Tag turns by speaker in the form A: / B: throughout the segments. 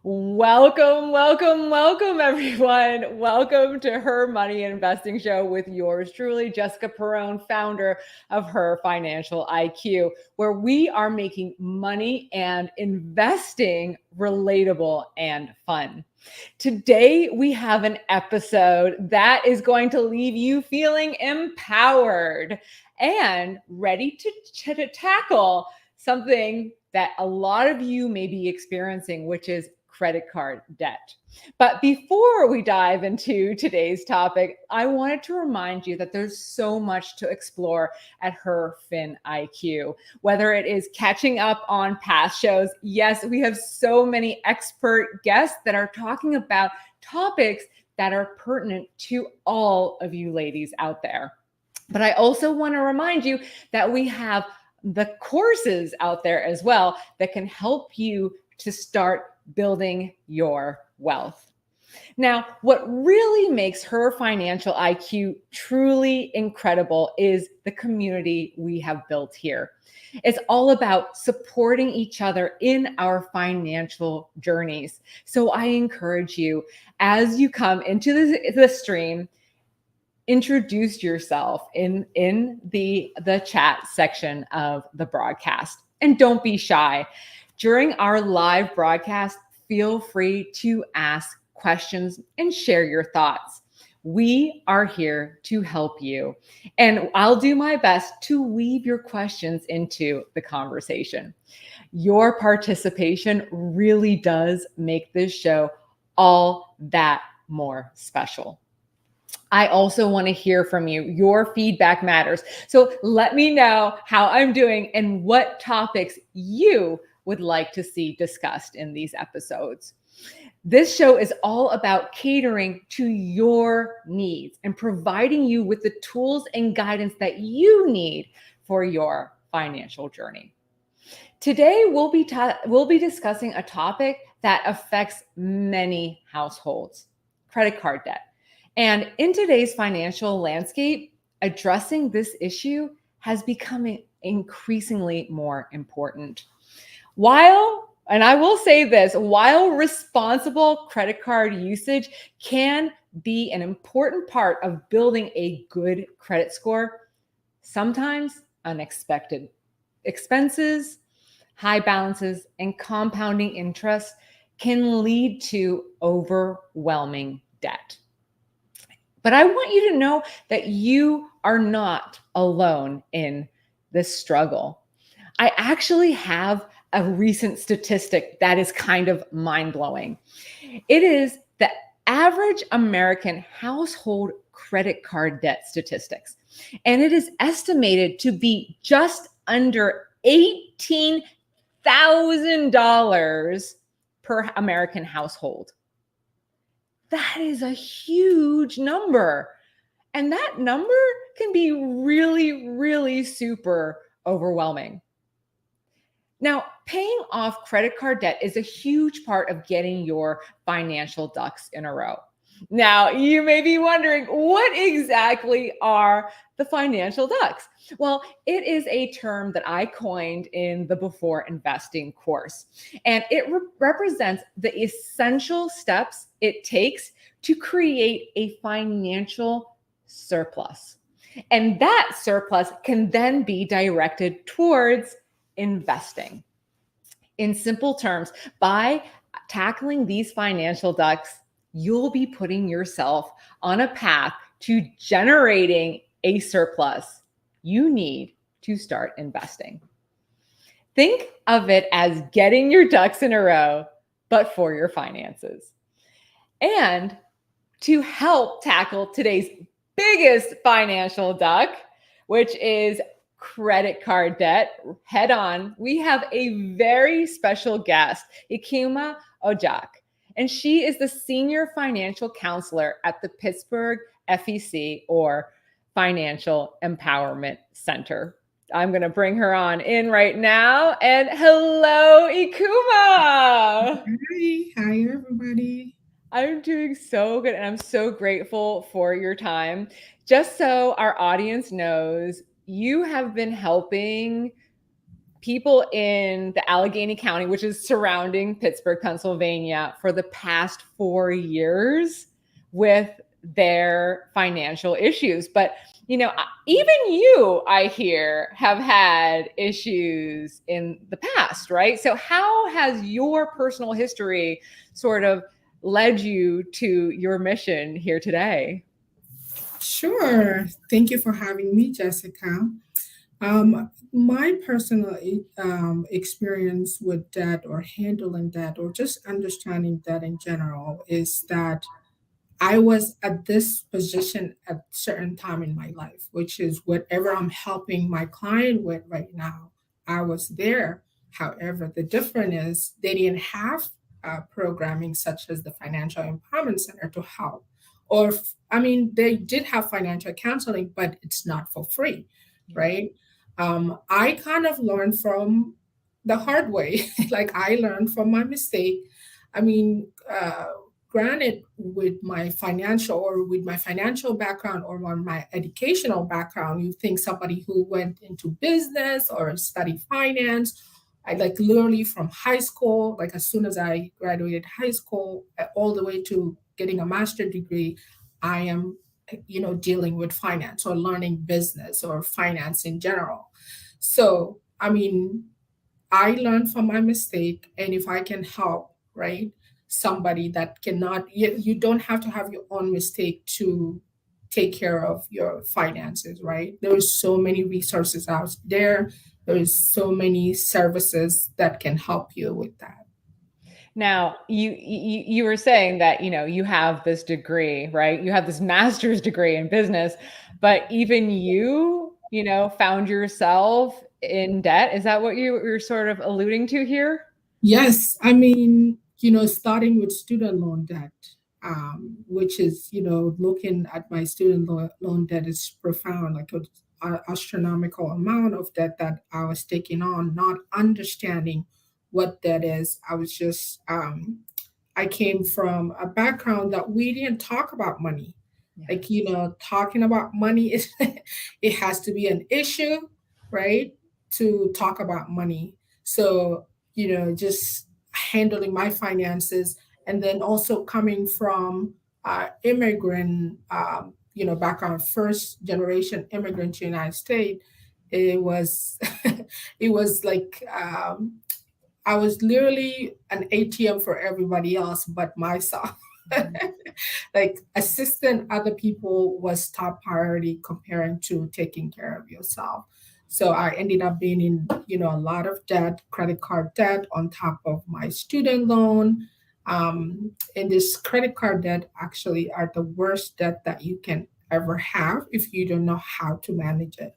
A: Welcome, welcome, welcome, everyone. Welcome to Her Money and Investing Show with yours truly, Jessica Perrone, founder of Her Financial IQ, where we are making money and investing relatable and fun. Today, we have an episode that is going to leave you feeling empowered and ready to tackle something that a lot of you may be experiencing, which is credit card debt. But before we dive into today's topic, I wanted to remind you that there's so much to explore at HerFinIQ, whether it is catching up on past shows. Yes, we have so many expert guests that are talking about topics that are pertinent to all of you ladies out there. But I also want to remind you that we have the courses out there as well that can help you to start building your wealth. Now, what really makes Her Financial IQ truly incredible is the community we have built here. It's all about supporting each other in our financial journeys. So I encourage you, as you come into the stream, introduce yourself in the chat section of the broadcast. And don't be shy. During our live broadcast, feel free to ask questions and share your thoughts. We are here to help you. And I'll do my best to weave your questions into the conversation. Your participation really does make this show all that more special. I also want to hear from you. Your feedback matters. So let me know how I'm doing and what topics you would like to see discussed in these episodes. This show is all about catering to your needs and providing you with the tools and guidance that you need for your financial journey. Today, we'll be discussing a topic that affects many households: credit card debt. And in today's financial landscape, addressing this issue has become increasingly more important. And I will say this, while responsible credit card usage can be an important part of building a good credit score, sometimes unexpected expenses, high balances, and compounding interest can lead to overwhelming debt. But I want you to know that you are not alone in this struggle. I actually have a recent statistic that is kind of mind-blowing. It is the average American household credit card debt statistics, and it is estimated to be just under $18,000 per American household. That is a huge number. And that number can be really, really super overwhelming. Now, paying off credit card debt is a huge part of getting your financial ducks in a row. Now, you may be wondering, what exactly are the financial ducks? Well, it is a term that I coined in the Before Investing course, and it represents the essential steps it takes to create a financial surplus. And that surplus can then be directed towards investing. In simple terms, by tackling these financial ducks, you'll be putting yourself on a path to generating a surplus you need to start investing. Think of it as getting your ducks in a row, but for your finances. And to help tackle today's biggest financial duck, which is credit card debt, head on, we have a very special guest, Ikuma Ojok. And she is the senior financial counselor at the Pittsburgh FEC, or Financial Empowerment Center. I'm going to bring her on in right now. And hello, Ikuma.
B: Hi, everybody.
A: I'm doing so good, and I'm so grateful for your time. Just so our audience knows, you have been helping people in the Allegheny County, which is surrounding Pittsburgh, Pennsylvania, for the past 4 years with their financial issues. But, even you, I hear, have had issues in the past, right? So how has your personal history sort of led you to your mission here today?
B: Sure. Thank you for having me, Jessica. My personal experience with debt or handling debt or just understanding debt in general is that I was at this position at certain time in my life, which is whatever I'm helping my client with right now. I was there. However, the difference is they didn't have programming such as the Financial Empowerment Center to help. I mean, they did have financial counseling, but it's not for free,
A: Yeah.
B: right? I kind of learned from the hard way. Like I learned from my mistake. I mean, granted, with my financial background or my educational background, you think somebody who went into business or study finance. I like literally from high school, like as soon as I graduated high school, all the way to getting a master's degree, I am, dealing with finance or learning business or finance in general. So, I mean, I learned from my mistake, and if I can help, right, somebody that cannot, you don't have to have your own mistake to take care of your finances, right? There is so many resources out there. There is so many services that can help you with that.
A: Now, you were saying that, you have this degree, right? You have this master's degree in business, but even you found yourself in debt. Is that what you're sort of alluding to here?
B: Yes, I mean, starting with student loan debt, which is, looking at my loan debt is profound, like an astronomical amount of debt that I was taking on, not understanding what that is. I came from a background that we didn't talk about money.
A: Yeah.
B: Like, talking about money is, it has to be an issue, right? To talk about money. So, just handling my finances and then also coming from immigrant, background, first generation immigrant to the United States, it was, it was like, I was literally an ATM for everybody else but myself.
A: Mhm.
B: Like assisting other people was top priority comparing to taking care of yourself. So I ended up being in, a lot of debt, credit card debt on top of my student loan. And this credit card debt actually are the worst debt that you can ever have if you don't know how to manage it.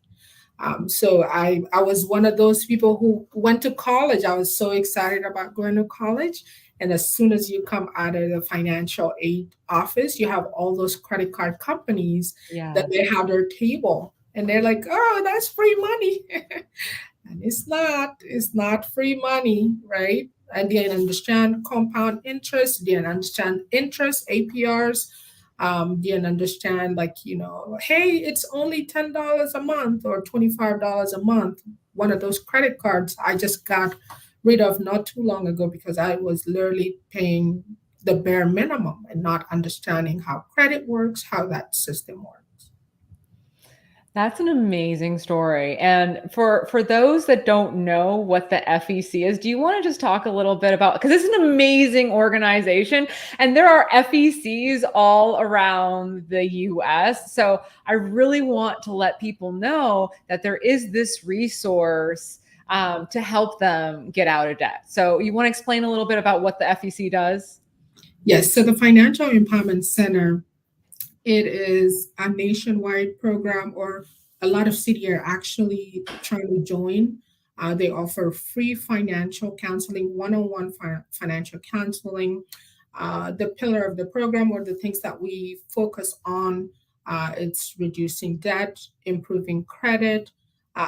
B: So I was one of those people who went to college. I was so excited about going to college. And as soon as you come out of the financial aid office, you have all those credit card companies that
A: Yes.
B: they have their table. And they're like, oh, that's free money. And it's not free money, right? I didn't understand compound interest, didn't understand interest, APRs, didn't understand like, hey, it's only $10 a month or $25 a month. One of those credit cards I just got rid of not too long ago because I was literally paying the bare minimum and not understanding how credit works, how that system works.
A: That's an amazing story. And for those that don't know what the FEC is, do you want to just talk a little bit about, because it's an amazing organization and there are FECs all around the US. So I really want to let people know that there is this resource to help them get out of debt. So you want to explain a little bit about what the FEC does?
B: Yes, so the Financial Empowerment Center, it is a nationwide program, or a lot of cities are actually trying to join. They offer free financial counseling, one-on-one financial counseling. The pillar of the program, or the things that we focus on, it's reducing debt, improving credit,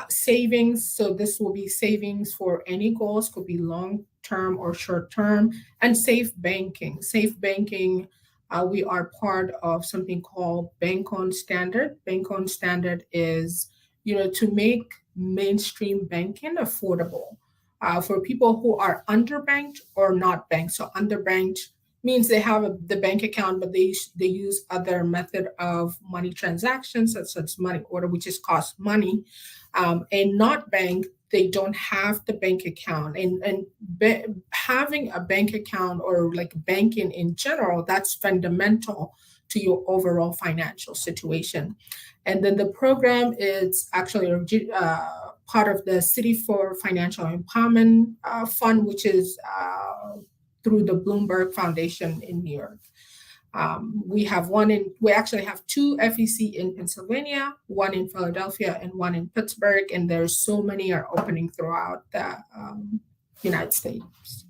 B: savings. So this will be savings for any goals, could be long term or short term, and safe banking. Safe banking, we are part of something called Bank on Standard. Bank on Standard is, to make mainstream banking affordable. for people who are underbanked or not banked. So underbanked means they have the bank account, but they use other method of money transactions, such as money order, which is cost money, and not bank. They don't have the bank account, and having a bank account or like banking in general, that's fundamental to your overall financial situation. And then the program is actually part of the City for Financial Empowerment Fund, which is through the Bloomberg Foundation in New York. We actually have two FEC in Pennsylvania, one in Philadelphia and one in Pittsburgh, and there's so many are opening throughout the United States.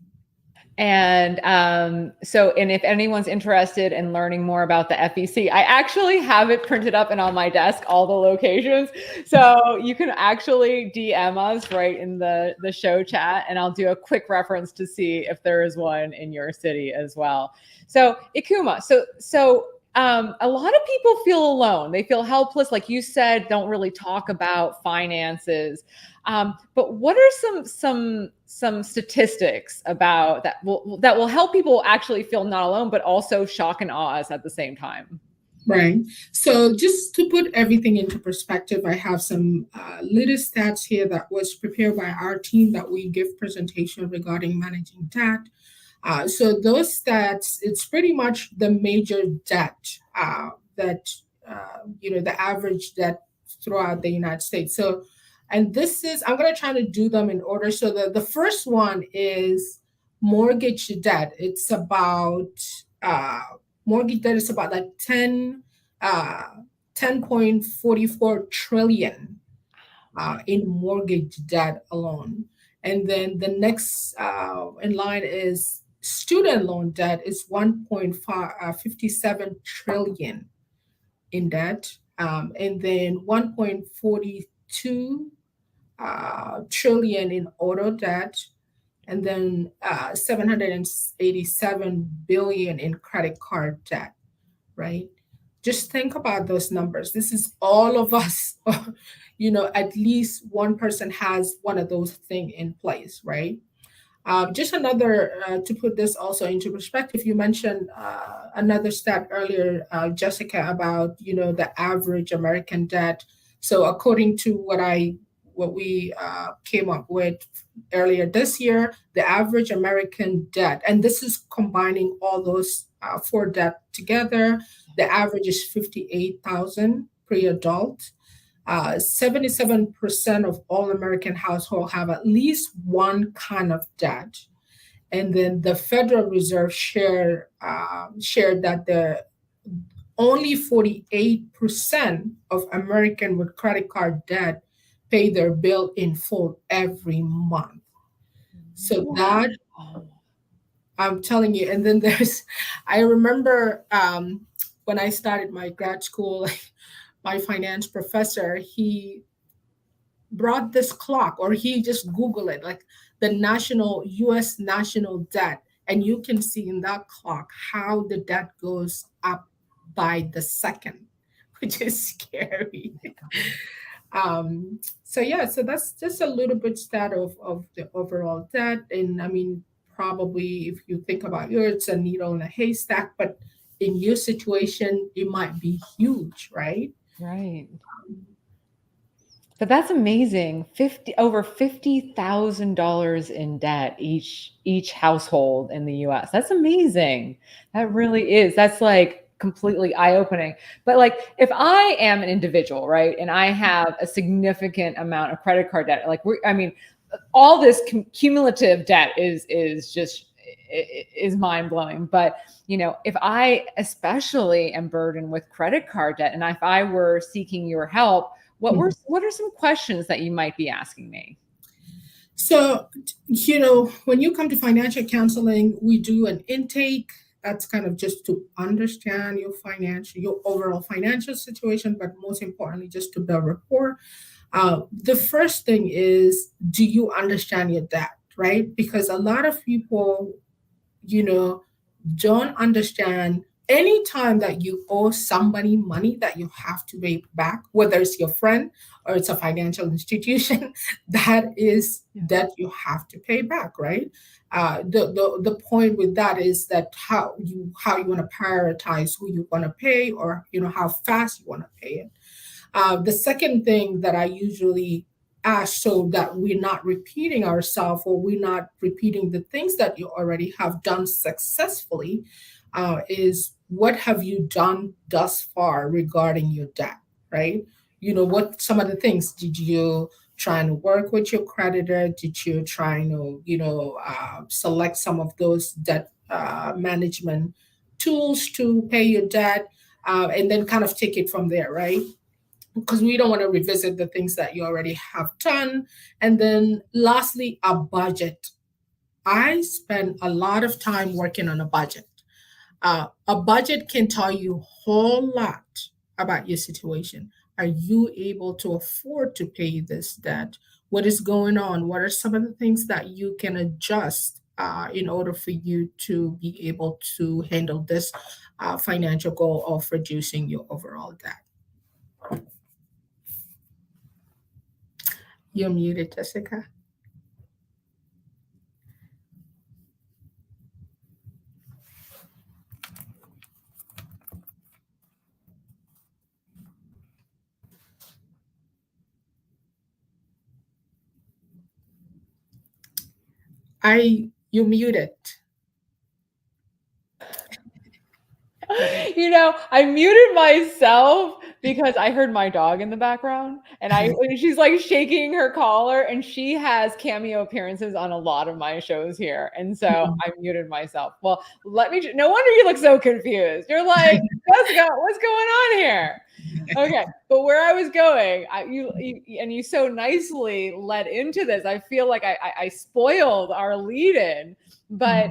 A: And and if anyone's interested in learning more about the FEC, I actually have it printed up and on my desk, all the locations. So you can actually DM us right in the show chat, and I'll do a quick reference to see if there is one in your city as well. So Ikuma, a lot of people feel alone. They feel helpless. Like you said, don't really talk about finances. But what are some statistics about that will help people actually feel not alone, but also shock and awe us at the same time?
B: Right. So just to put everything into perspective, I have some little stats here that was prepared by our team that we give presentation regarding managing debt. So those stats, it's pretty much the major debt that the average debt throughout the United States. So, and I'm going to try to do them in order. So the first one is mortgage debt. It's about mortgage debt is about like 10.44 trillion in mortgage debt alone. And then the next in line is student loan debt is 1.57 trillion in debt, and then 1.42 trillion in auto debt, and then 787 billion in credit card debt, right? Just think about those numbers. This is all of us, at least one person has one of those things in place, right? Just another, to put this also into perspective, you mentioned another stat earlier, Jessica, about, the average American debt. So according to what we came up with earlier this year, the average American debt, and this is combining all those four debt together, the average is 58,000 per adult. 77% of all American households have at least one kind of debt. And then the Federal Reserve shared that the only 48% of Americans with credit card debt pay their bill in full every month. So that, I'm telling you, and then I remember when I started my grad school, my finance professor, he brought this clock, or he just Googled it, like the US national debt. And you can see in that clock how the debt goes up by the second, which is scary. So that's just a little bit stat of the overall debt. And I mean, probably if you think about it's a needle in a haystack, but in your situation, it might be huge, right?
A: Right. But that's amazing. Over $50,000 in debt each household in the US. That's amazing. That really is. That's like completely eye-opening. But like if I am an individual, right, and I have a significant amount of credit card debt, like all this cumulative debt is mind-blowing. But if I especially am burdened with credit card debt, and if I were seeking your help, what are some questions that you might be asking me?
B: So, when you come to financial counseling, we do an intake. That's kind of just to understand your overall financial situation, but most importantly, just to build rapport. The first thing is, do you understand your debt, right? Because a lot of people, don't understand anytime that you owe somebody money that you have to pay back, whether it's your friend or it's a financial institution, that is debt you have to pay back, right? The point with that is that how you want to prioritize who you want to pay, or how fast you want to pay it. The second thing that I usually ask, so that we're not repeating ourselves, or we're not repeating the things that you already have done successfully, is what have you done thus far regarding your debt, right? What some of the things did you try to work with your creditor? Did you try to, select some of those debt management tools to pay your debt? And then kind of take it from there, right? Because we don't want to revisit the things that you already have done. And then lastly, a budget. I spend a lot of time working on a budget. A budget can tell you a whole lot about your situation. Are you able to afford to pay this debt? What is going on? What are some of the things that you can adjust in order for you to be able to handle this financial goal of reducing your overall debt? You're muted, Jessica. You're muted.
A: I muted myself because I heard my dog in the background, and she's like shaking her collar, and she has cameo appearances on a lot of my shows here. And so I muted myself. Well, no wonder you look so confused. You're like, Jessica, what's going on here? Okay. But where I was going, you so nicely led into this. I feel like I spoiled our lead in. But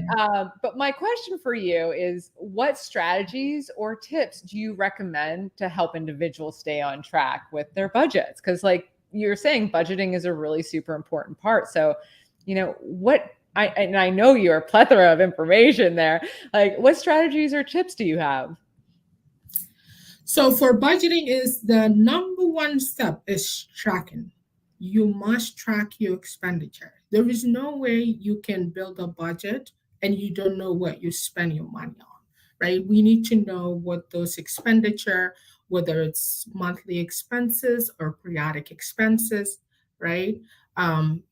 A: my question for you is, what strategies or tips do you recommend to help individuals stay on track with their budgets? Because like you're saying, budgeting is a really super important part. So, I know you're a plethora of information there. Like, what strategies or tips do you have?
B: So for budgeting, is the number one step is tracking. You must track your expenditure. There is no way you can build a budget and you don't know what you spend your money on, right? We need to know what those expenditure, whether it's monthly expenses or periodic expenses, right? Um,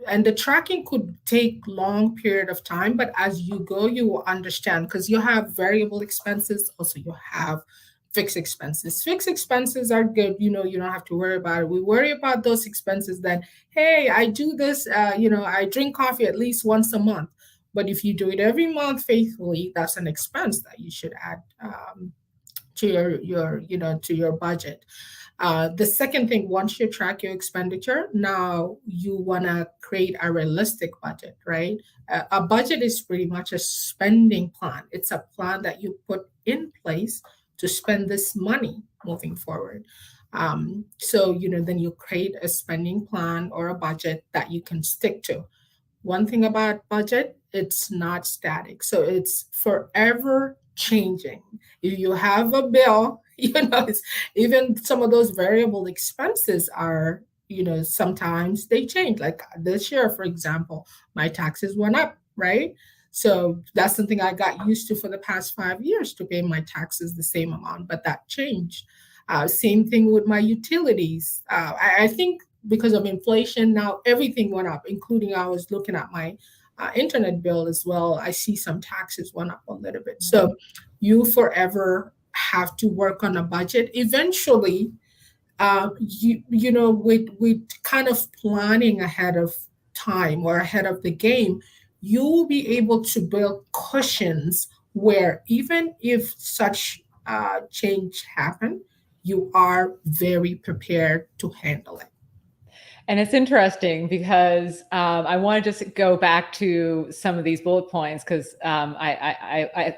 B: and the tracking could take long period of time, but as you go, you will understand, because you have variable expenses, also you have fixed expenses. Fixed expenses are good. You don't have to worry about it. We worry about those expenses that, hey, I do this, I drink coffee at least once a month. But if you do it every month faithfully, that's an expense that you should add to your budget. The second thing, once you track your expenditure, now you want to create a realistic budget, right? A budget is pretty much a spending plan. It's a plan that you put in place to spend this money moving forward. So, then you create a spending plan or a budget that you can stick to. One thing about budget, it's not static. So it's forever changing. If you have a bill, even some of those variable expenses are, sometimes they change. Like this year, for example, my taxes went up, right? So that's something I got used to for the past 5 years, to pay my taxes the same amount, but that changed. Same thing with my utilities. I think because of inflation, now everything went up, including, I was looking at my internet bill as well. I see some taxes went up a little bit. So you forever have to work on a budget. Eventually, with kind of planning ahead of time or ahead of the game, you will be able to build cushions where even if such change happen, you are very prepared to handle it.
A: And it's interesting because I want to just go back to some of these bullet points, because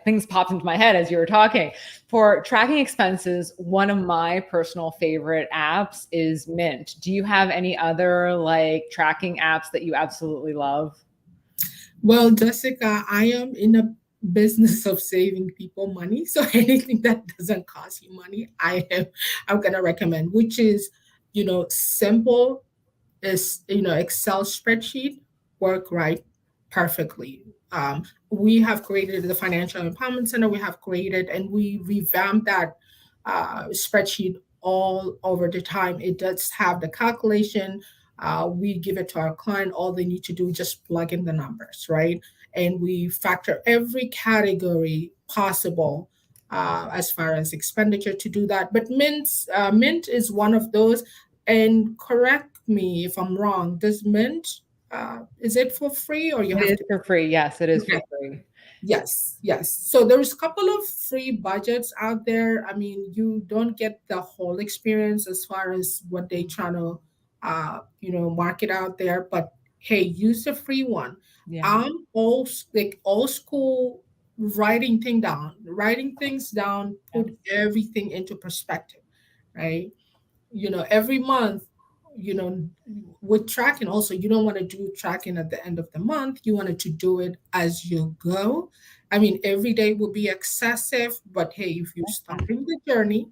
A: things popped into my head as you were talking. For tracking expenses, one of my personal favorite apps is Mint. Do you have any other like tracking apps that you absolutely love?
B: Well, Jessica, I am in a business of saving people money. So anything that doesn't cost you money, I'm gonna recommend, which is, simple is, Excel spreadsheet work right perfectly. We have created the Financial Empowerment Center. We have created and we revamped that spreadsheet all over the time. It does have the calculation. We give it to our client. All they need to do is just plug in the numbers, right? And we factor every category possible as far as expenditure to do that. But Mint is one of those. And correct me if I'm wrong. Does Mint is it for free or you
A: It
B: have
A: is
B: to?
A: for free. Yes, it is for
B: Okay.
A: free.
B: Yes, yes. So there's a couple of free budgets out there. I mean, you don't get the whole experience as far as what they trying to, market out there. But hey, use the free one.
A: Yeah.
B: I'm old school writing things down,
A: Yeah.
B: put everything into perspective, right? Every month, you know with tracking also, you don't want to do tracking at the end of the month. You wanted to do it as you go. I mean, every day will be excessive, but hey, if you're starting the journey,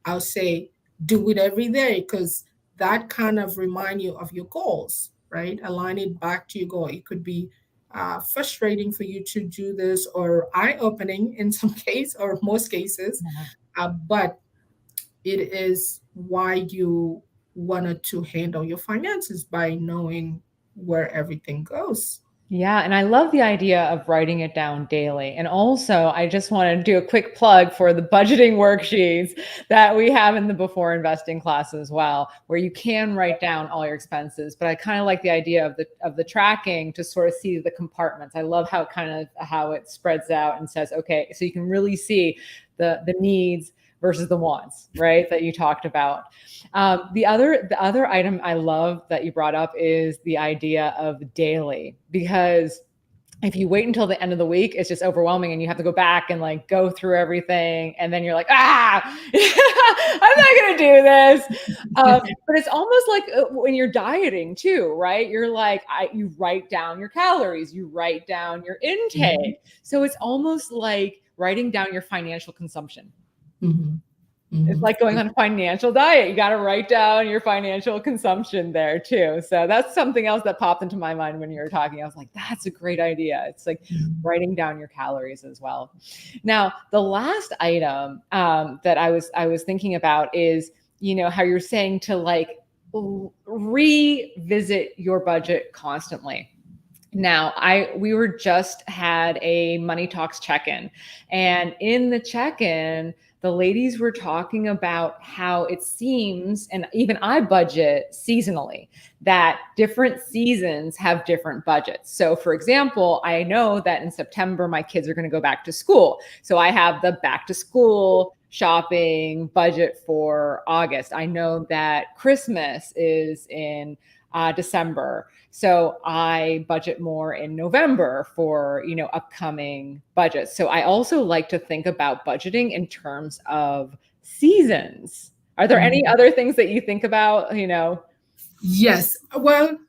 B: I'll say do it every day, because that kind of remind you of your goals, right? Align it back to your goal. It could be frustrating for you to do this, or eye-opening in some case or most cases,
A: Yeah.
B: but it is why you wanted to handle your finances, by knowing where everything goes.
A: Yeah, and I love the idea of writing it down daily. And also, I just want to do a quick plug for the budgeting worksheets that we have in the before investing class as well, where you can write down all your expenses. But I kind of like the idea of the tracking to sort of see the compartments. I love how it spreads out and says, okay, so you can really see the needs versus the wants, right? That you talked about. The other item I love that you brought up is the idea of daily, because if you wait until the end of the week, it's just overwhelming and you have to go back and like go through everything. And then you're like, I'm not going to do this. But it's almost like when you're dieting too, right? You're like, you write down your calories, you write down your intake. So it's almost like writing down your financial consumption.
B: Mhm,
A: It's
B: mhm.
A: like going on a financial diet. You got to write down your financial consumption there too. So that's something else that popped into my mind when you were talking. I was like, that's a great idea. It's like writing down your calories as well. Now, the last item that I was thinking about is, how you're saying to like revisit your budget constantly. Now, we were just had a Money Talks check-in, and in the check-in, the ladies were talking about how it seems, and even I budget seasonally, that different seasons have different budgets. So, for example, I know that in September my kids are going to go back to school, so I have the back to school shopping budget for August. I know that Christmas is in December. So I budget more in November for, upcoming budgets. So I also like to think about budgeting in terms of seasons. Are there any
B: Mhm.
A: other things that you think about,
B: Yes. Well,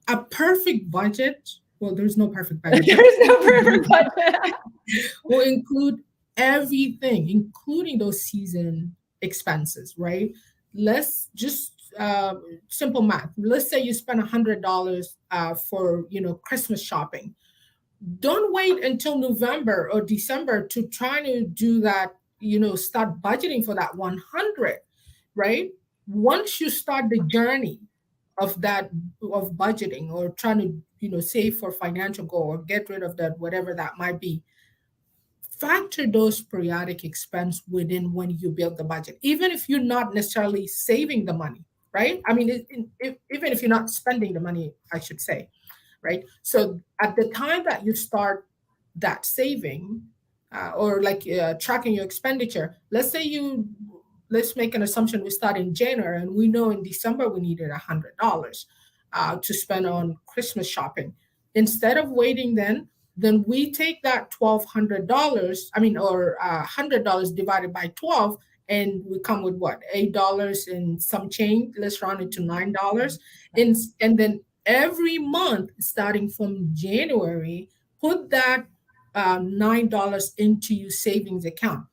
B: a perfect budget. Well, there's no perfect budget, but
A: There's no perfect budget.
B: will include everything, including those season expenses, right? Let's just simple math. Let's say you spend $100 for Christmas shopping. Don't wait until November or December to try to do that, start budgeting for that 100, right? Once you start the journey of that, of budgeting, or trying to, save for financial goal, or get rid of that, whatever that might be, factor those periodic expense within when you build the budget, even if you're not necessarily saving the money, right? I mean, even if you're not spending the money, I should say, right? So at the time that you start that saving, or like tracking your expenditure, let's make an assumption we start in January and we know in December we needed $100 to spend on Christmas shopping. Instead of waiting, then we take that $1,200, I mean, or $100 divided by 12, and we come with what, $8 and some change. Let's round it to $9, and then every month starting from January, put that $9 into your savings account.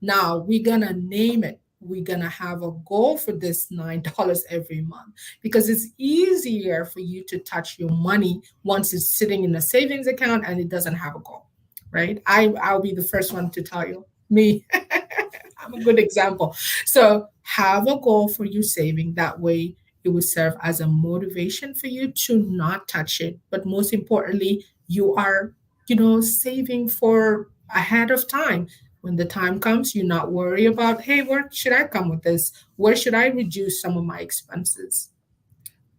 B: Now we're gonna name it. We're gonna have a goal for this $9 every month because it's easier for you to touch your money once it's sitting in a savings account and it doesn't have a goal, right? I'll be the first one to tell you. Me, I'm a good example. So have a goal for your saving. That way it will serve as a motivation for you to not touch it. But most importantly, you are, saving for ahead of time. When the time comes, you're not worry about, hey, where should I come with this? Where should I reduce some of my expenses?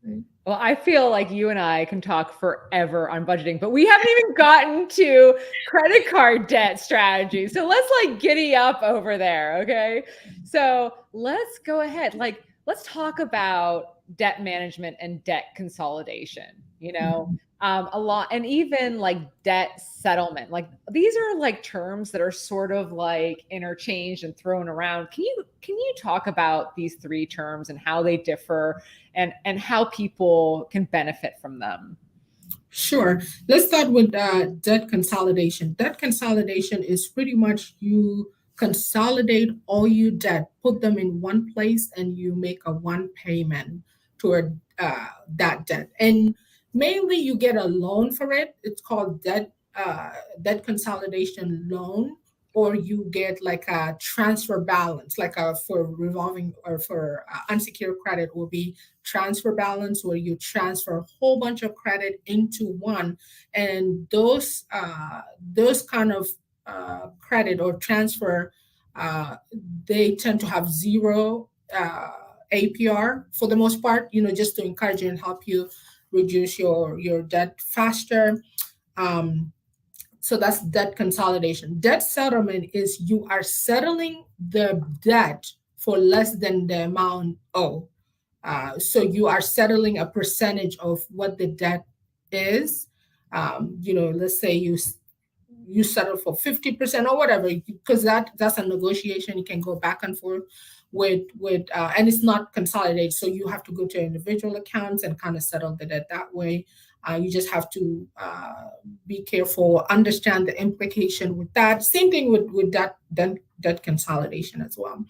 B: Right?
A: Well, I feel like you and I can talk forever on budgeting, but we haven't even gotten to credit card debt strategy. So let's like giddy up over there. Okay. So let's go ahead. Like, let's talk about debt management and debt consolidation, a lot, and even like debt settlement. Like these are like terms that are sort of like interchanged and thrown around. Can you talk about these three terms and how they differ and how people can benefit from them?
B: Sure. Let's start with debt consolidation. Debt consolidation is pretty much you consolidate all your debt, put them in one place, and you make a one payment toward that debt. And mainly, you get a loan for it. It's called debt consolidation loan, or you get like a transfer balance, like a for revolving or for unsecured credit will be transfer balance where you transfer a whole bunch of credit into one, and those kind of credit or transfer, uh, they tend to have zero APR for the most part, just to encourage you and help you reduce your debt faster. um, so that's debt consolidation. Debt settlement is you are settling the debt for less than the amount owed. So you are settling a percentage of what the debt is. Let's say you settle for 50% or whatever, because that's a negotiation. You can go back and forth and it's not consolidated. So you have to go to individual accounts and kind of settle the debt that way. You just have to be careful, understand the implication with that. Same thing with debt consolidation as well.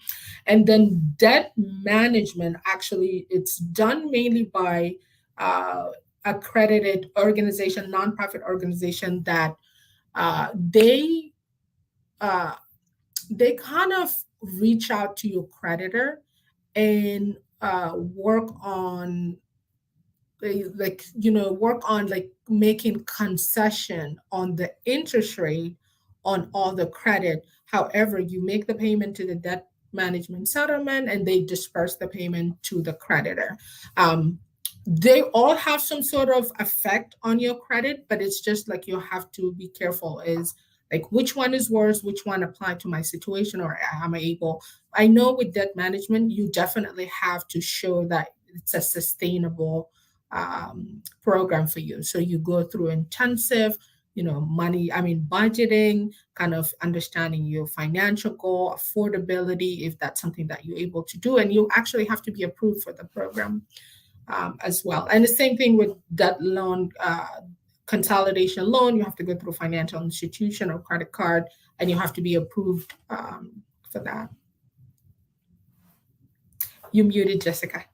B: And then debt management, actually, it's done mainly by uh, accredited organization, nonprofit organization that uh, they uh, they kind of reach out to your creditor and work on like making concession on the interest rate on all the credit. However, you make the payment to the debt management settlement and they disperse the payment to the creditor. um, they all have some sort of effect on your credit, but it's just like you have to be careful is like which one is worse, which one apply to my situation, or am I able. I know with debt management you definitely have to show that it's a sustainable program for you. So you go through intensive, budgeting, kind of understanding your financial goal, affordability, if that's something that you're able to do. And you actually have to be approved for the program as well. And the same thing with debt loan, consolidation loan, you have to go through financial institution or credit card, and you have to be approved for that. You muted, Jessica.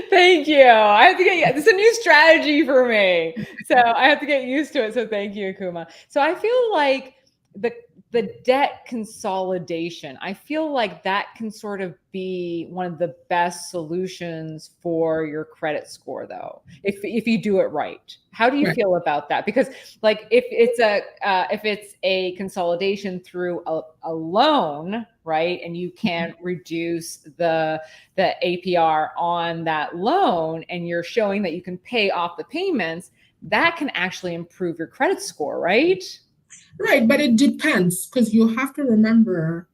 A: Thank you. I have to this is a new strategy for me. So I have to get used to it. So thank you, Akuma. So I feel like the debt consolidation, I feel like that can sort of be one of the best solutions for your credit score, though, if you do it right. How do you
B: Right.
A: feel about that? Because like if it's a consolidation through a loan, right, and you can reduce the APR on that loan, and you're showing that you can pay off the payments, that can actually improve your credit score, right?
B: Right, but it depends because you have to remember,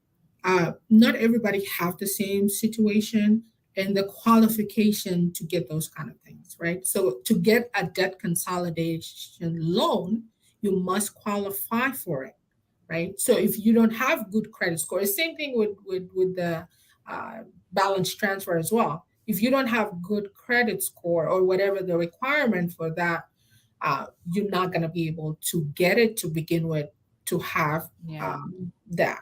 B: not everybody have the same situation and the qualification to get those kind of things, right? So to get a debt consolidation loan, you must qualify for it, right? So if you don't have good credit score, same thing with the uh, balance transfer as well. If you don't have good credit score or whatever the requirement for that, you're not going to be able to get it to begin with to have
A: Yeah.
B: that.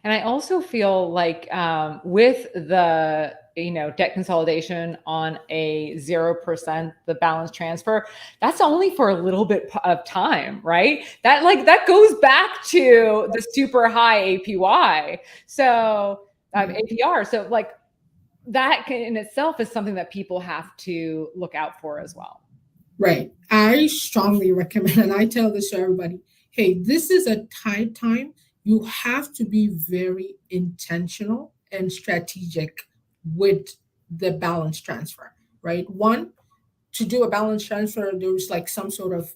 A: And I also feel like with the debt consolidation on a 0%, the balance transfer, that's only for a little bit of time, right? That goes back to the super high APY. So APR. So like that in itself is something that people have to look out for as well.
B: Right. I strongly recommend, and I tell this to everybody, hey, this is a tight time. You have to be very intentional and strategic with the balance transfer, right? One, to do a balance transfer, there's like some sort of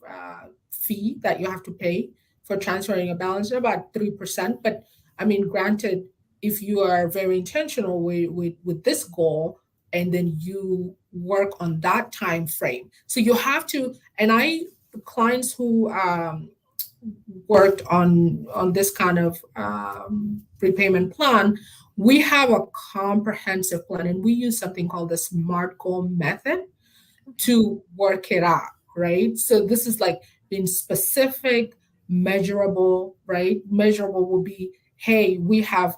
B: fee that you have to pay for transferring a balance, about 3%. But I mean, granted, if you are very intentional with this goal, and then you work on that time frame. So you have to, and I, clients who worked on this kind of repayment plan, we have a comprehensive plan, and we use something called the SMART goal method to work it out, right? So this is like being specific, measurable, right? Measurable will be, hey, we have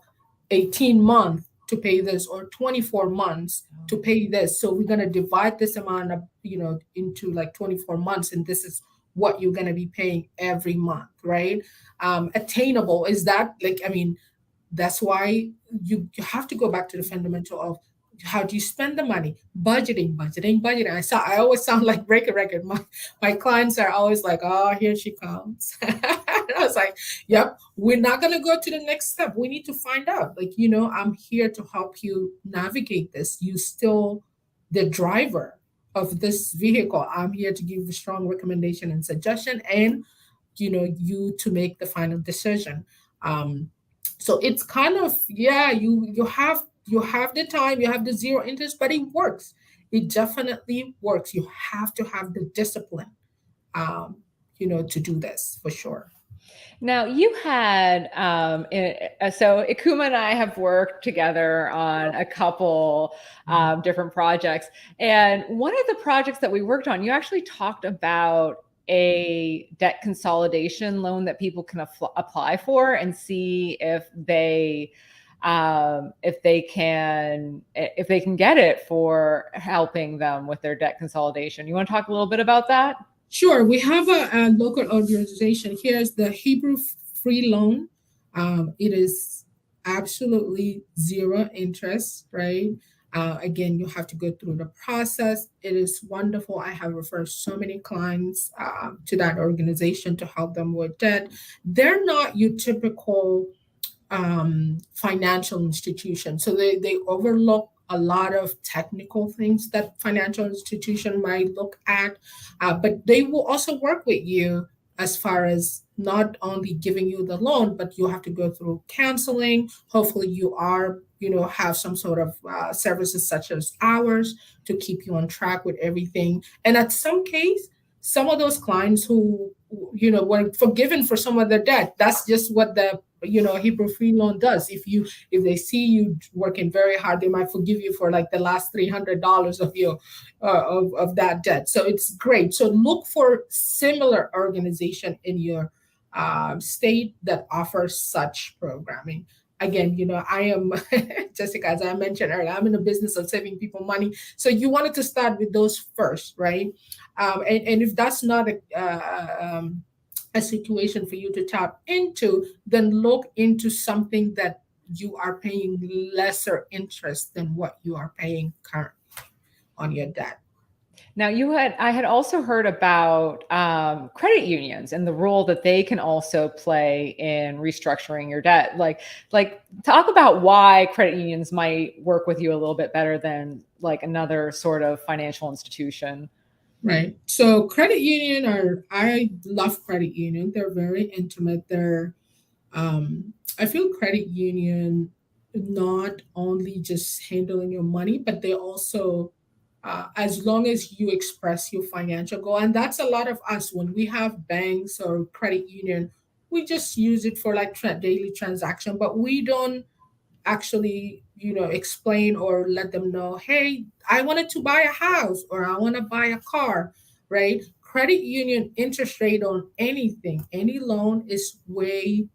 B: 18 months to pay this, or 24 months to pay this. So we're going to divide this amount of, into like 24 months, and this is what you're going to be paying every month, right? Attainable is that, like, I mean, that's why you have to go back to the fundamental of how do you spend the money, budgeting. I always sound like break a record. My clients are always like, oh, here she comes. I was like, yep, we're not going to go to the next step. We need to find out, like, I'm here to help you navigate this. You still the driver of this vehicle. I'm here to give you strong recommendation and suggestion, and you to make the final decision. So it's kind of, yeah, you have the time, you have the zero interest, but it works. It definitely works. You have to have the discipline, to do this for sure.
A: Now you had so Ikuma and I have worked together on a couple different projects, and one of the projects that we worked on, you actually talked about a debt consolidation loan that people can apply for and see if they can get it for helping them with their debt consolidation. You want to talk a little bit about that?
B: Sure. We have a local organization. Here's the Hebrew Free Loan. It is absolutely zero interest, right? Again, you have to go through the process. It is wonderful. I have referred so many clients to that organization to help them with debt. They're not your typical financial institution. So they overlook a lot of technical things that financial institution might look at, but they will also work with you as far as not only giving you the loan, but you have to go through counseling. Hopefully you are, have some sort of services such as ours to keep you on track with everything. And at some case, some of those clients who, were forgiven for some of their debt, that's just what the Hebrew Free Loan does. If they see you working very hard, they might forgive you for like the last $300 of your of that debt. So it's great. So look for similar organization in your state that offers such programming. Again, I am Jessica, as I mentioned earlier, I'm in the business of saving people money. So you wanted to start with those first, right? And if that's not a situation for you to tap into, then look into something that you are paying lesser interest than what you are paying currently on your debt.
A: Now, I had also heard about credit unions and the role that they can also play in restructuring your debt. Like talk about why credit unions might work with you a little bit better than like another sort of financial institution.
B: Right. So credit union I love credit union. They're very intimate. I feel credit union not only just handling your money, but they also, as long as you express your financial goal, and that's a lot of us when we have banks or credit union, we just use it for like daily transaction, but we don't actually explain or let them know, hey, I wanted to buy a house or I want to buy a car, right? credit union interest rate on anything, any loan is way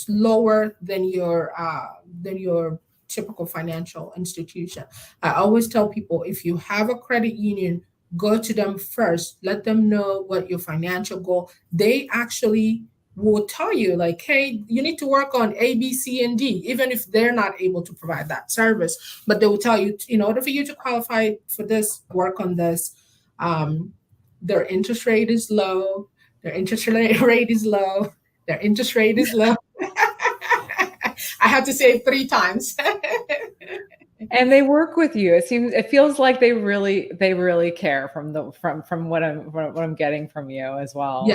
B: lower than your typical financial institution. I always tell people, if you have a credit union, go to them first, let them know what your financial goal. They actually will tell you, like, hey, you need to work on A, B, C, and D, even if they're not able to provide that service. But they will tell you, in order for you to qualify for this, work on this. Um, their interest rate is low. Their interest rate is low. Their interest rate is low. I have to say it 3 times.
A: And they work with you. It feels like they really care from what I'm getting from you as well.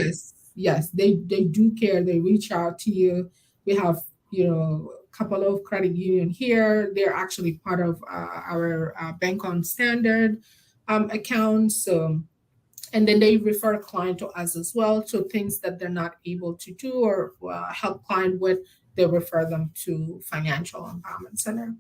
B: Yes, they do care. They reach out to you. We have, a couple of credit union here. They're actually part of our bank on standard accounts. So, and then they refer a client to us as well. So things that they're not able to do or help client with, they refer them to Financial Empowerment Center.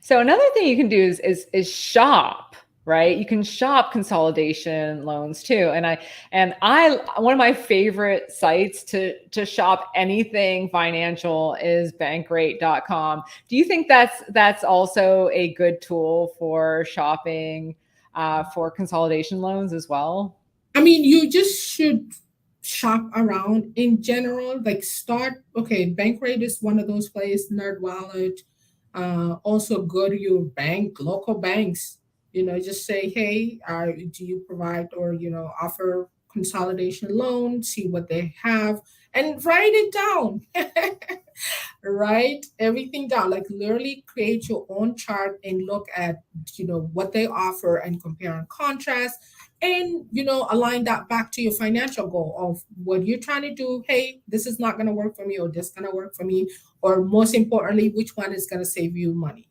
A: So another thing you can do is shop, right? You can shop consolidation loans too. And I one of my favorite sites to shop anything financial is bankrate.com. Do you think that's also a good tool for shopping for consolidation loans as well?
B: I mean, you just should shop around in general. Like Bankrate is one of those places, NerdWallet. Also go to your bank, local banks. Just say, hey, do you provide or offer consolidation loan? See what they have and write it down. Write everything down. Like literally create your own chart and look at what they offer and compare and contrast, and align that back to your financial goal of what you're trying to do. Hey, this is not going to work for me, or this going to work for me, or most importantly, which one is going to save you money.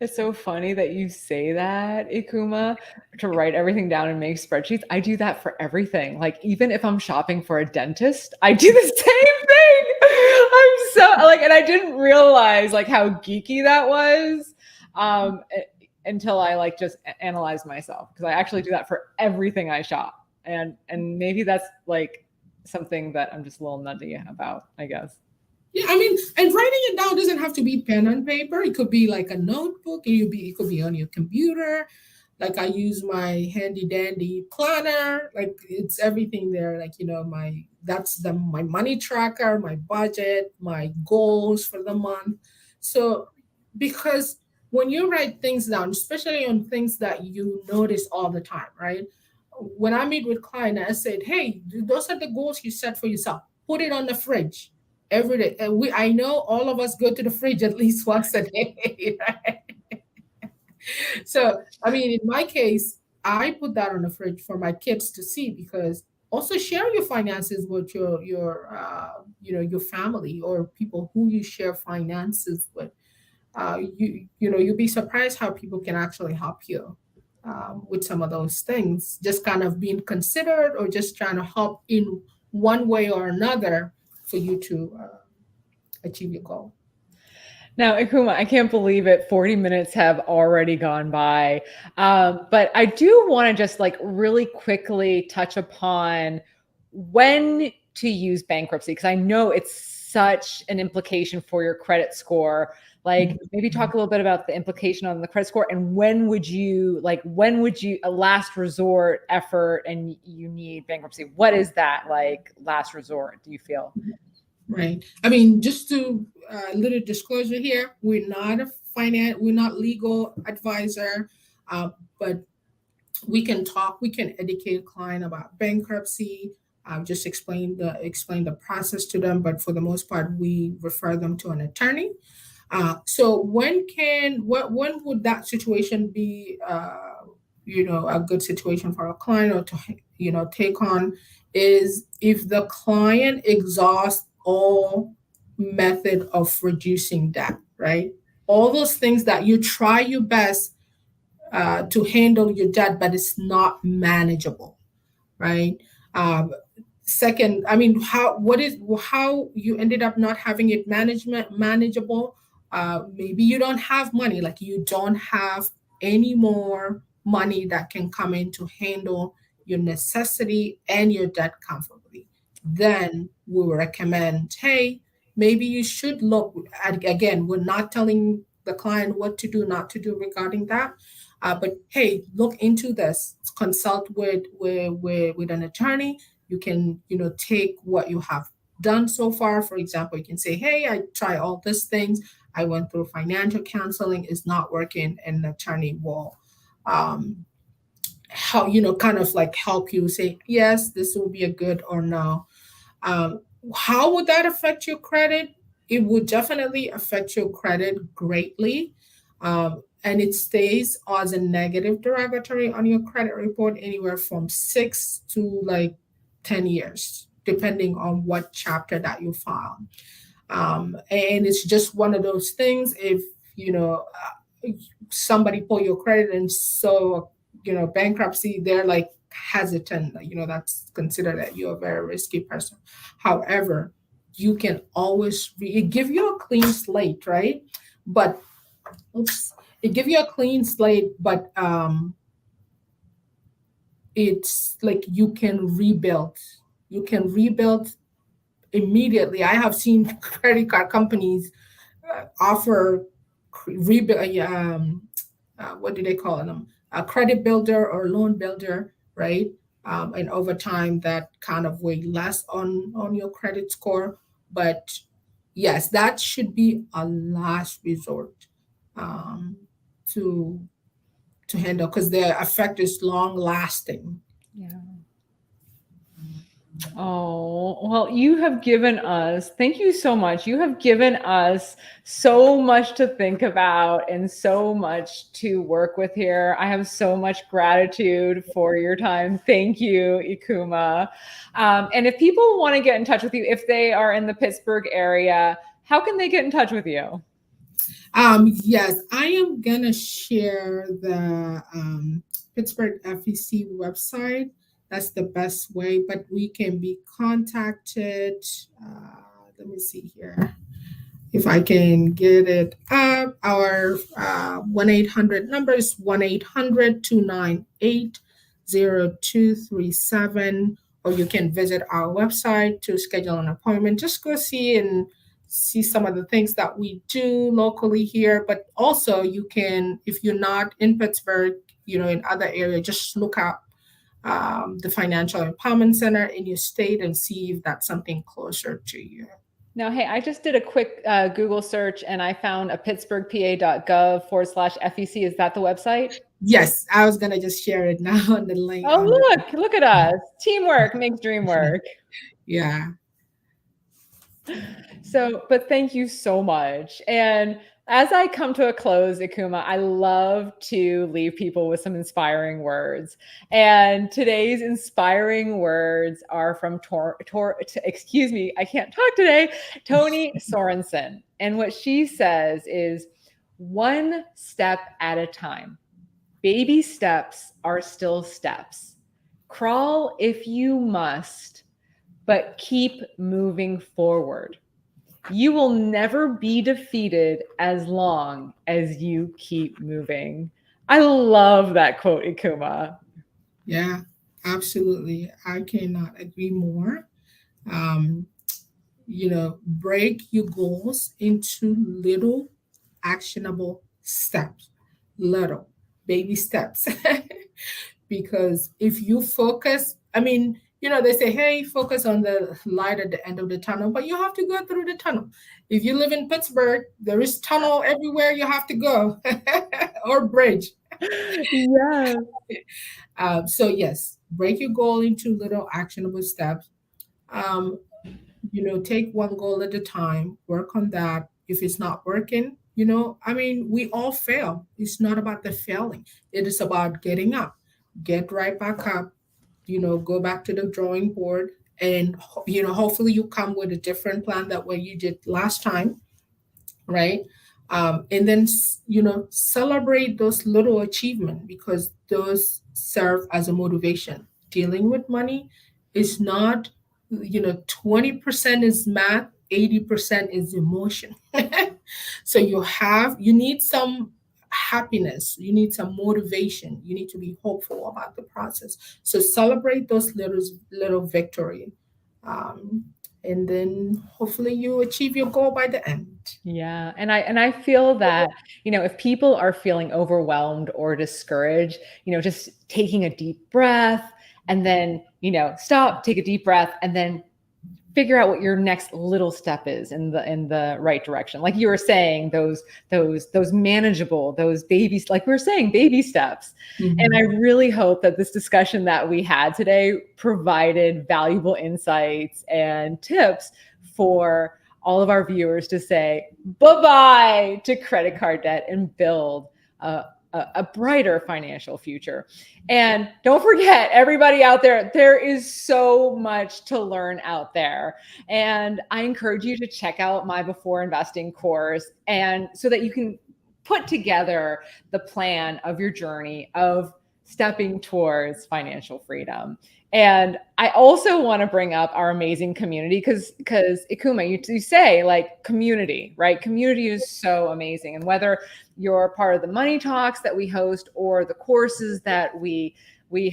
A: It's so funny that you say that, Ikuma, to write everything down and make spreadsheets. I do that for everything. Like even if I'm shopping for a dentist, I do the same thing. I'm so and I didn't realize like how geeky that was until I just analyzed myself, because I actually do that for everything I shop. And maybe that's like something that I'm just a little nutty about, I guess.
B: Yeah, I mean, and writing it down doesn't have to be pen and paper. It could be like a notebook. It could be on your computer. Like I use my handy dandy planner. Like it's everything there. Like my money tracker, my budget, my goals for the month. So because when you write things down, especially on things that you notice all the time, right? When I meet with client, I said, hey, those are the goals you set for yourself. Put it on the fridge every day. And I know all of us go to the fridge at least once a day, right? So, I mean, in my case, I put that on the fridge for my kids to see, because also share your finances with your family or people who you share finances with. You'll be surprised how people can actually help you with some of those things. Just kind of being considered or just trying to help in one way or another for you to achieve your goal.
A: Now, Ikuma, I can't believe it. 40 minutes have already gone by. But I do want to just really quickly touch upon when to use bankruptcy, because I know it's such an implication for your credit score. Maybe talk a little bit about the implication on the credit score, and when would you a last resort effort and you need bankruptcy? What is that last resort, do you feel?
B: Right. I mean, just to little disclosure here, we're not legal advisor, but we can educate a client about bankruptcy, just explain the process to them. But for the most part, we refer them to an attorney. So when would that situation be, a good situation for a client or to, take on, is if the client exhausts all method of reducing debt, right? All those things that you try your best to handle your debt, but it's not manageable, right? Second, I mean, how you ended up not having it manageable? Maybe you don't have money, like you don't have any more money that can come in to handle your necessity, and your debt comfortably. Then we will recommend, hey, maybe you should look at, again, we're not telling the client what to do, not to do regarding that. But hey, look into this, consult with an attorney. You can, take what you have done so far. For example, you can say, hey, I try all these things. I went through financial counseling, it's not working, and an attorney will um, how kind of like help you say yes, this will be a good or no. um, how would that affect your credit? It would definitely affect your credit greatly. And it stays as a negative derogatory on your credit report anywhere from 6 to like 10 years, depending on what chapter that you file. And it's just one of those things. If somebody pull your credit and so bankruptcy, they're like hesitant. That's considered that you're a very risky person. However, you can always it give you a clean slate, right? But oops, it give you a clean slate, but it's like you can rebuild. You can rebuild immediately. I have seen credit card companies offer rebuild. What do they call them? A credit builder or loan builder, right? And over time, that kind of weigh less on your credit score. But yes, that should be a last resort um, to to handle because the effect is long lasting.
A: Yeah. Oh, well, you have given us, thank you so much. You have given us so much to think about and so much to work with here. I have so much gratitude for your time. Thank you, Ikuma. And if people want to get in touch with you, if they are in the Pittsburgh area, how can they get in touch with you?
B: Yes, I am gonna share the Pittsburgh FEC website. That's the best way, but we can be contacted. Let me see here if I can get it up. Our 1-800 number is 1-800-298-0237, or you can visit our website to schedule an appointment. Just go see some of the things that we do locally here. But also you can, if you're not in Pittsburgh, in other areas, just look up the Financial Empowerment Center in your state and see if that's something closer to you.
A: Now, hey, I just did a quick Google search and I found a pittsburghpa.gov/FEC. Is that the website?
B: Yes, I was gonna just share it now on the link.
A: Oh, look at us. Teamwork makes dream work.
B: Yeah.
A: So, but thank you so much. And as I come to a close, Ikuma, I love to leave people with some inspiring words. And today's inspiring words are from excuse me, I can't talk today, Toni Sorensen. And what she says is, one step at a time. Baby steps are still steps. Crawl if you must, but keep moving forward. You will never be defeated as long as you keep moving. I love that quote, Ikuma.
B: Yeah, absolutely. I cannot agree more. Um, break your goals into little actionable steps, little baby steps. Because if you focus, they say, hey, focus on the light at the end of the tunnel, but you have to go through the tunnel. If you live in Pittsburgh, there is tunnel everywhere you have to go or bridge.
A: Yeah.
B: So yes, break your goal into little actionable steps. Take one goal at a time, work on that. If it's not working, we all fail. It's not about the failing. It is about getting up, get right back up, go back to the drawing board, and hopefully you come with a different plan that what you did last time, right? And then celebrate those little achievements because those serve as a motivation. Dealing with money is not 20% is math, 80% is emotion. So you need some happiness. You need some motivation. You need to be hopeful about the process. So celebrate those little victory. And then hopefully you achieve your goal by the end.
A: Yeah. And I feel that, if people are feeling overwhelmed or discouraged, just taking a deep breath and then, stop, take a deep breath, and then figure out what your next little step is in the right direction. Like you were saying, those manageable, those babies, like we were saying, baby steps.
B: Mm-hmm.
A: And I really hope that this discussion that we had today provided valuable insights and tips for all of our viewers to say bye-bye to credit card debt and build a brighter financial future. And don't forget, everybody out there is so much to learn out there. And I encourage you to check out my Before Investing course, and so that you can put together the plan of your journey of stepping towards financial freedom. And I also want to bring up our amazing community because Ikuma, you say like community, right? Community is so amazing. And whether you're part of the money talks that we host or the courses that we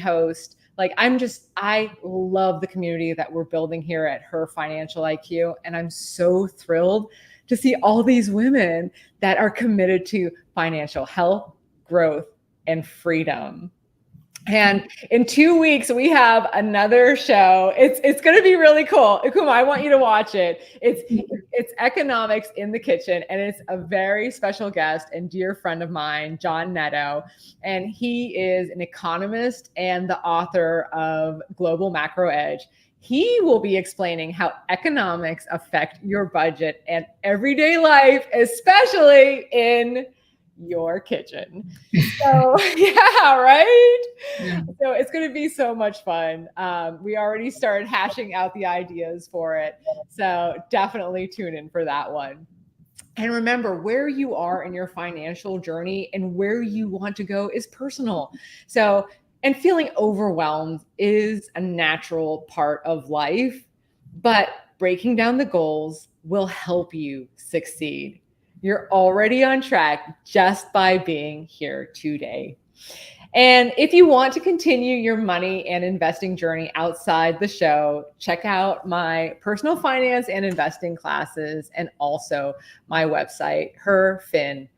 A: host, like I love the community that we're building here at Her Financial IQ. And I'm so thrilled to see all these women that are committed to financial health, growth, and freedom. And in 2 weeks, we have another show. It's going to be really cool. Ikuma, I want you to watch it. It's economics in the kitchen, and it's a very special guest and dear friend of mine, John Netto. And he is an economist and the author of Global Macro Edge. He will be explaining how economics affect your budget and everyday life, especially in your kitchen. So yeah, right?
B: Yeah.
A: So it's going to be so much fun. We already started hashing out the ideas for it. So definitely tune in for that one. And remember, where you are in your financial journey and where you want to go is personal. So, and feeling overwhelmed is a natural part of life, but breaking down the goals will help you succeed. You're already on track just by being here today. And if you want to continue your money and investing journey outside the show, check out my personal finance and investing classes and also my website, herfiniq.com.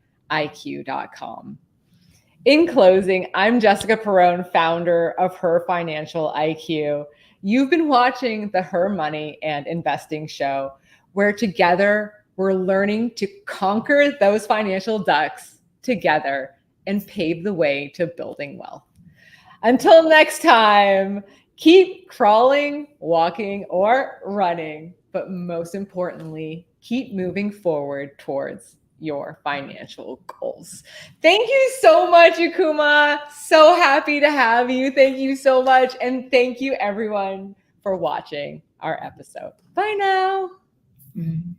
A: In closing, I'm Jessica Perrone, founder of Her Financial IQ. You've been watching the Her Money and Investing Show, where together we're learning to conquer those financial ducks together and pave the way to building wealth. Until next time, keep crawling, walking, or running, but most importantly, keep moving forward towards your financial goals. Thank you so much, Ikuma. So happy to have you. Thank you so much. And thank you everyone for watching our episode. Bye now.
B: Mm-hmm.